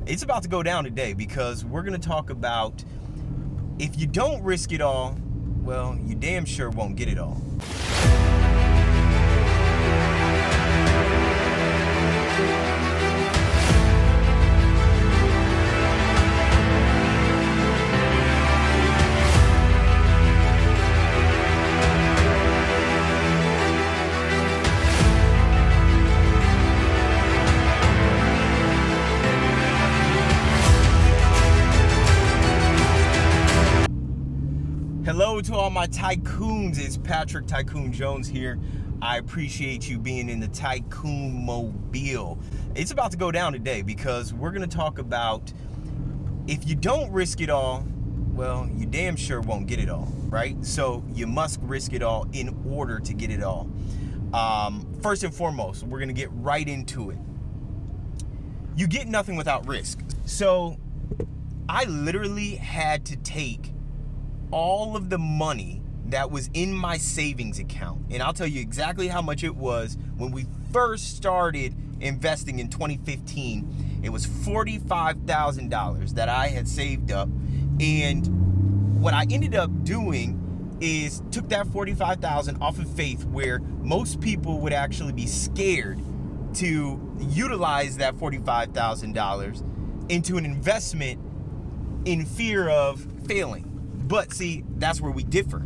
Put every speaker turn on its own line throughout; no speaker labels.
It's about to go down today because we're going to talk about if you don't risk it all, well, you damn sure won't get it all. Hello to all my Tycoons. It's Patrick Tycoon Jones here. I appreciate you being in the Tycoon Mobile. It's about to go down today because we're going to talk about if you don't risk it all, well, you damn sure won't get it all, right? So you must risk it all in order to get it all. First and foremost, we're going to get right into it. You get nothing without risk. So I literally had to take all of the money that was in my savings account, and I'll tell you exactly how much it was when we first started investing in 2015. It was $45,000 that I had saved up, and what I ended up doing is took that $45,000 off of faith, where most people would actually be scared to utilize that $45,000 into an investment in fear of failing. But see, that's where we differ.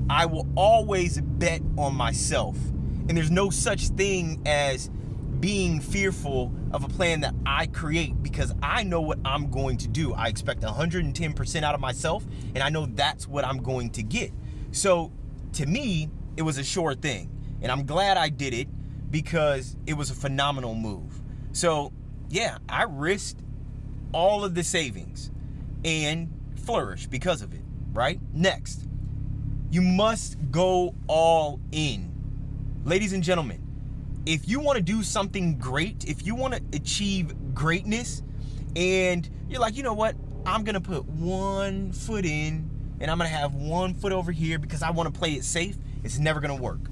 I will always bet on myself. And there's no such thing as being fearful of a plan that I create, because I know what I'm going to do. I expect 110% out of myself, and I know that's what I'm going to get. So to me, it was a sure thing. And I'm glad I did it because it was a phenomenal move. So yeah, I risked all of the savings and flourish because of it, right? Next, you must go all in. Ladies and gentlemen, if you want to do something great, if you want to achieve greatness, and you're like, you know what, I'm going to put one foot in and I'm going to have one foot over here because I want to play it safe, it's never going to work.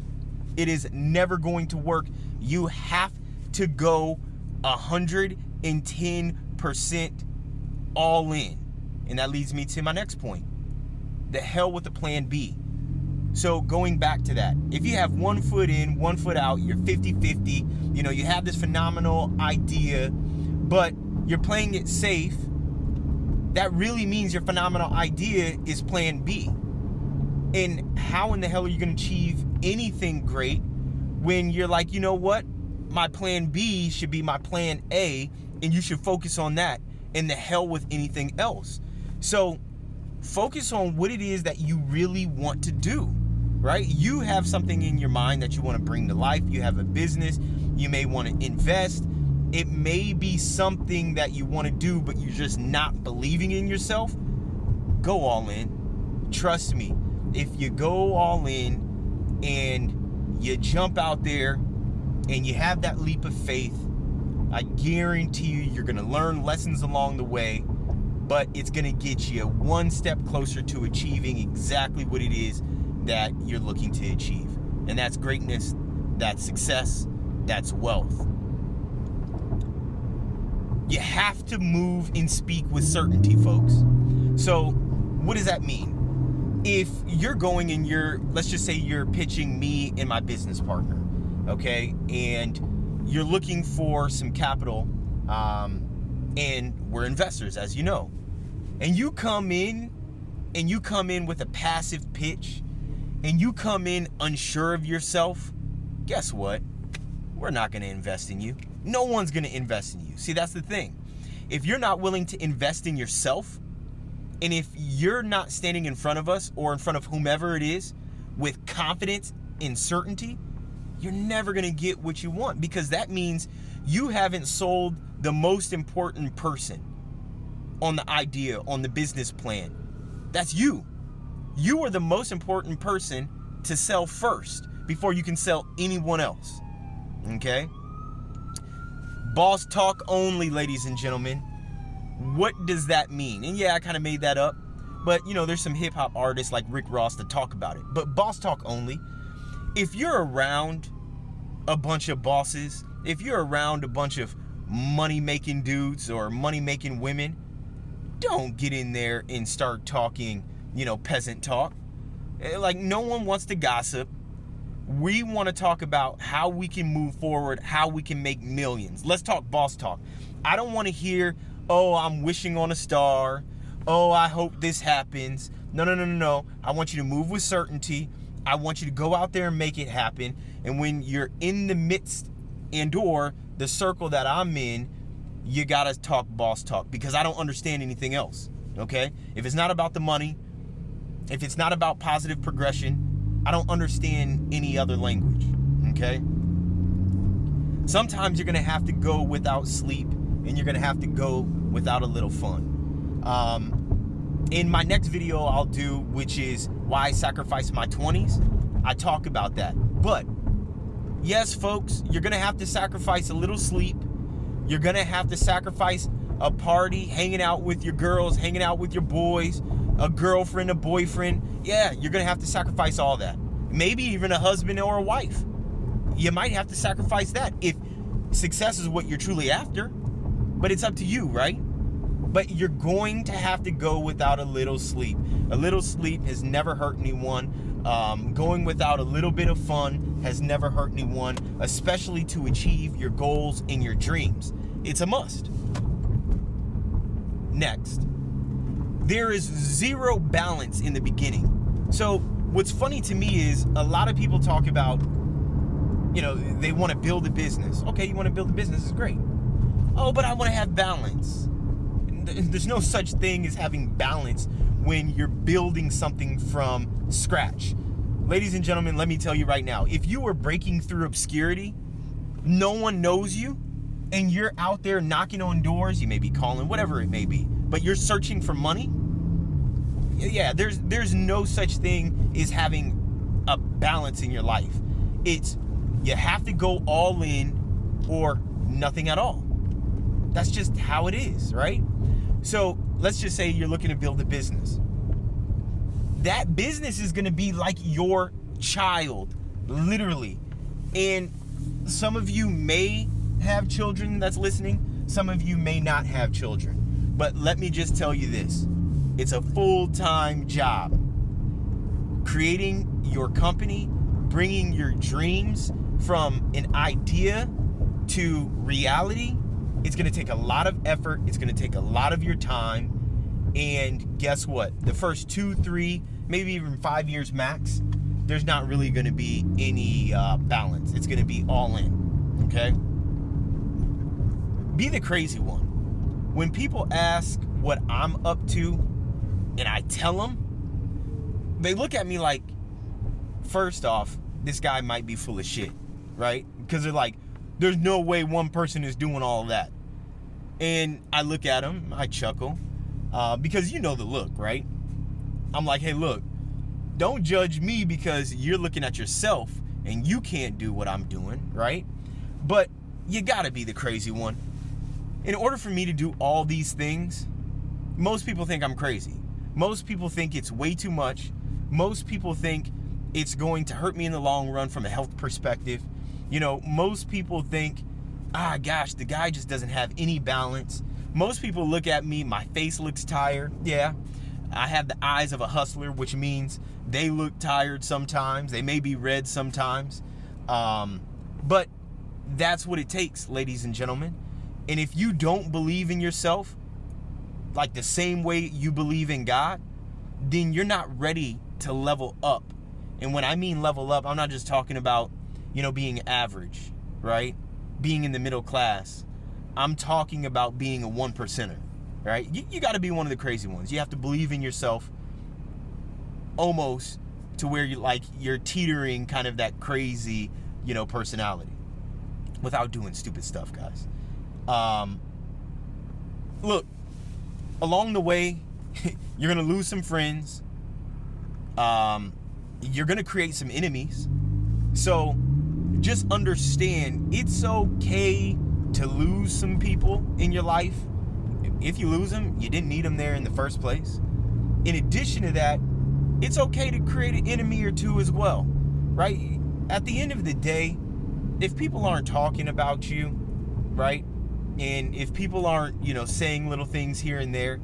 It is never going to work. You have to go 110% all in. And that leads me to my next point. The hell with the plan B. So going back to that, if you have one foot in, one foot out, you're 50-50, you have this phenomenal idea, but you're playing it safe, that really means your phenomenal idea is plan B. And how in the hell are you going to achieve anything great when you're like, you know what? My plan B should be my plan A, and you should focus on that, and the hell with anything else. So focus on what it is that you really want to do, right? You have something in your mind that you want to bring to life. You have a business. You may want to invest. It may be something that you want to do, but you're just not believing in yourself. Go all in. Trust me. If you go all in and you jump out there and you have that leap of faith, I guarantee you're going to learn lessons along the way, but it's going to get you one step closer to achieving exactly what it is that you're looking to achieve. And that's greatness, that's success, that's wealth. You have to move and speak with certainty, folks. So what does that mean? If you're going and let's just say you're pitching me and my business partner, okay? And you're looking for some capital, and we're investors, as you know. And you come in with a passive pitch, and you come in unsure of yourself, guess what? We're not going to invest in you. No one's going to invest in you. See, that's the thing. If you're not willing to invest in yourself, and if you're not standing in front of us or in front of whomever it is with confidence and certainty, you're never going to get what you want, because that means you haven't sold the most important person on the idea, on the business plan. That's you. You are the most important person to sell first before you can sell anyone else. Okay? Boss talk only, ladies and gentlemen. What does that mean? And yeah, I kind of made that up, but there's some hip hop artists like Rick Ross that talk about it. But boss talk only. If you're around a bunch of bosses, if you're around a bunch of money-making dudes or money-making women, don't get in there and start talking, peasant talk. Like, no one wants to gossip. We want to talk about how we can move forward, how we can make millions. Let's talk boss talk. I don't want to hear, oh, I'm wishing on a star. Oh, I hope this happens. No. I want you to move with certainty. I want you to go out there and make it happen. And when you're in the midst and/or the circle that I'm in, you got to talk boss talk, because I don't understand anything else, okay? If it's not about the money, if it's not about positive progression, I don't understand any other language, okay? Sometimes you're going to have to go without sleep, and you're going to have to go without a little fun. In my next video I'll do, which is why I sacrificed my 20s, I talk about that. But yes, folks, you're going to have to sacrifice a little sleep. You're going to have to sacrifice a party, hanging out with your girls, hanging out with your boys, a girlfriend, a boyfriend. Yeah, you're going to have to sacrifice all that. Maybe even a husband or a wife. You might have to sacrifice that if success is what you're truly after. But it's up to you, right? But you're going to have to go without a little sleep. A little sleep has never hurt anyone. Going without a little bit of fun has never hurt anyone, especially to achieve your goals and your dreams. It's a must. Next, there is zero balance in the beginning. So what's funny to me is a lot of people talk about, they want to build a business. Okay, you want to build a business, is great. Oh, but I want to have balance. There's no such thing as having balance when you're building something from scratch. Ladies and gentlemen, let me tell you right now, if you are breaking through obscurity, no one knows you, and you're out there knocking on doors, you may be calling, whatever it may be, but you're searching for money, yeah, there's no such thing as having a balance in your life. It's, you have to go all in or nothing at all. That's just how it is, right? So let's just say you're looking to build a business. That business is going to be like your child, literally. And some of you may have children that's listening. Some of you may not have children. But let me just tell you this. It's a full-time job. Creating your company, bringing your dreams from an idea to reality, it's going to take a lot of effort. It's going to take a lot of your time. And guess what? The first 2, 3, maybe even 5 years max, there's not really going to be any balance. It's going to be all in. Okay? Be the crazy one. When people ask what I'm up to and I tell them, they look at me like, first off, this guy might be full of shit, right? Because they're like, there's no way one person is doing all of that. And I look at them, I chuckle, because you know the look, right? I'm like, hey, look, don't judge me because you're looking at yourself and you can't do what I'm doing, right? But you gotta be the crazy one. In order for me to do all these things, most people think I'm crazy. Most people think it's way too much. Most people think it's going to hurt me in the long run from a health perspective. Most people think, gosh, the guy just doesn't have any balance. Most people look at me, my face looks tired. Yeah, I have the eyes of a hustler, which means they look tired sometimes. They may be red sometimes. But that's what it takes, ladies and gentlemen. And if you don't believe in yourself, like the same way you believe in God, then you're not ready to level up. And when I mean level up, I'm not just talking about, being average, right? Being in the middle class. I'm talking about being a 1%er, right? You got to be one of the crazy ones. You have to believe in yourself almost to where you're teetering kind of that crazy, personality without doing stupid stuff, guys. Look, along the way, you're going to lose some friends. You're going to create some enemies. So just understand it's okay to lose some people in your life. If you lose them, you didn't need them there in the first place. In addition to that, it's okay to create an enemy or two as well, right? At the end of the day, if people aren't talking about you, right, And if people aren't, saying little things here and there,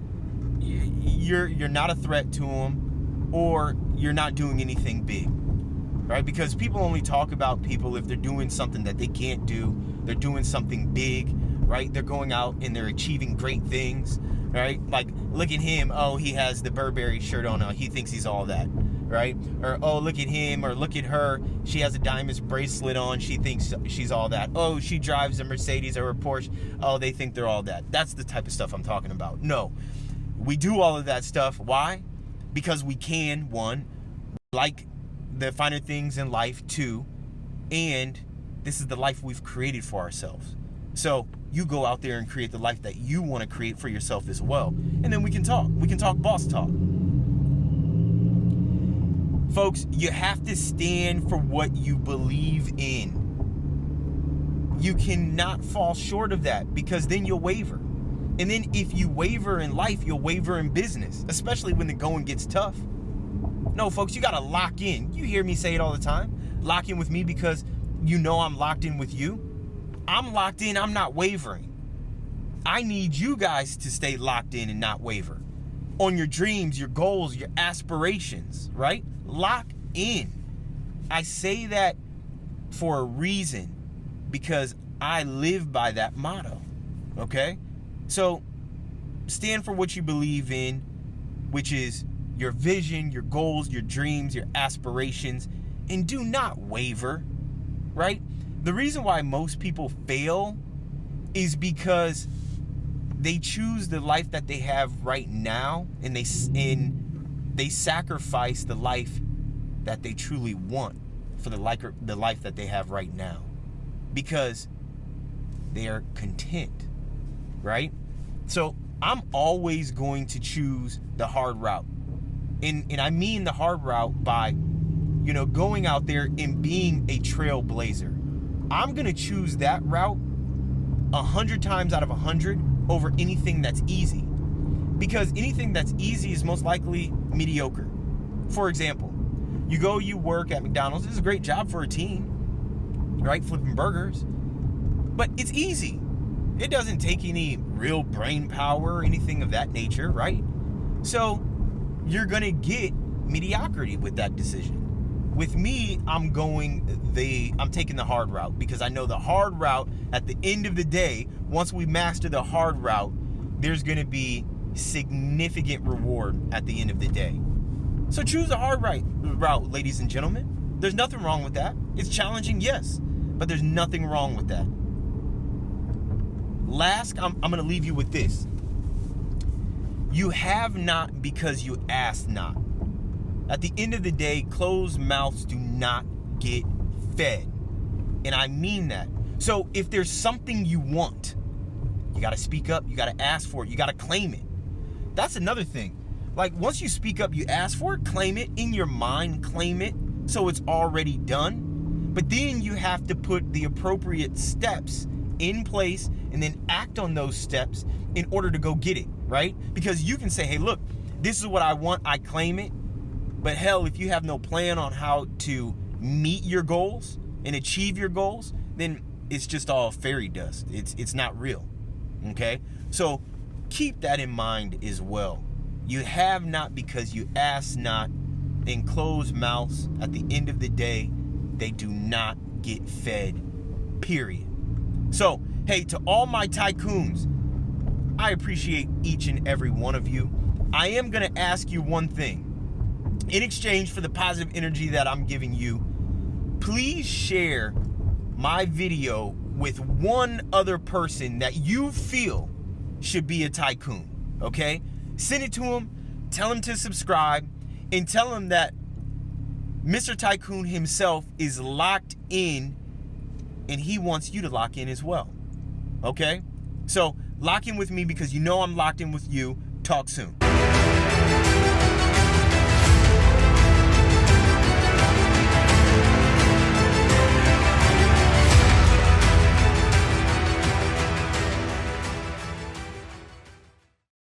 you're not a threat to them, or you're not doing anything big, right? Because people only talk about people if they're doing something that they can't do. They're doing something big, right? They're going out and they're achieving great things, right? Like, look at him. Oh, he has the Burberry shirt on. He thinks he's all that, right? Or, oh, look at him, or look at her. She has a diamond bracelet on. She thinks she's all that. Oh, she drives a Mercedes or a Porsche. Oh, they think they're all that. That's the type of stuff I'm talking about. No, we do all of that stuff. Why? Because we can, one, like the finer things in life, two, and this is the life we've created for ourselves. So you go out there and create the life that you want to create for yourself as well. And then we can talk. We can talk boss talk. Folks, you have to stand for what you believe in. You cannot fall short of that, because then you'll waver. And then if you waver in life, you'll waver in business, especially when the going gets tough. No, folks, you got to lock in. You hear me say it all the time. Lock in with me, because I'm locked in with you. I'm locked in. I'm not wavering. I need you guys to stay locked in and not waver on your dreams, your goals, your aspirations, right? Lock in. I say that for a reason, because I live by that motto, okay? So stand for what you believe in, which is your vision, your goals, your dreams, your aspirations, and do not waver, right? The reason why most people fail is because they choose the life that they have right now, and they sacrifice the life that they truly want for the life that they have right now, because they are content, right? So I'm always going to choose the hard route. And I mean the hard route by, going out there and being a trailblazer. I'm going to choose that route 100 times out of 100 over anything that's easy. Because anything that's easy is most likely mediocre. For example, you work at McDonald's. This is a great job for a teen, right? Flipping burgers. But it's easy. It doesn't take any real brain power or anything of that nature, right? So you're going to get mediocrity with that decision. With me, I'm taking the hard route, because I know the hard route, at the end of the day, once we master the hard route, there's going to be significant reward at the end of the day. So choose a hard route, ladies and gentlemen. There's nothing wrong with that. It's challenging, yes, but there's nothing wrong with that. Last, I'm going to leave you with this. You have not because you ask not. At the end of the day, closed mouths do not get fed. And I mean that. So if there's something you want, you got to speak up. You got to ask for it. You got to claim it. That's another thing. Like, once you speak up, you ask for it, claim it. In your mind, claim it, so it's already done. But then you have to put the appropriate steps in place and then act on those steps in order to go get it, right? Because you can say, hey, look, this is what I want. I claim it. But hell, if you have no plan on how to meet your goals and achieve your goals, then it's just all fairy dust. It's not real, okay? So keep that in mind as well. You have not because you ask not, and closed mouths, at the end of the day, they do not get fed, period. So, hey, to all my tycoons, I appreciate each and every one of you. I am going to ask you one thing. In exchange for the positive energy that I'm giving you, please share my video with one other person that you feel should be a tycoon, okay? Send it to him, tell him to subscribe, and tell him that Mr. Tycoon himself is locked in, and he wants you to lock in as well, okay? So lock in with me, because I'm locked in with you. Talk soon.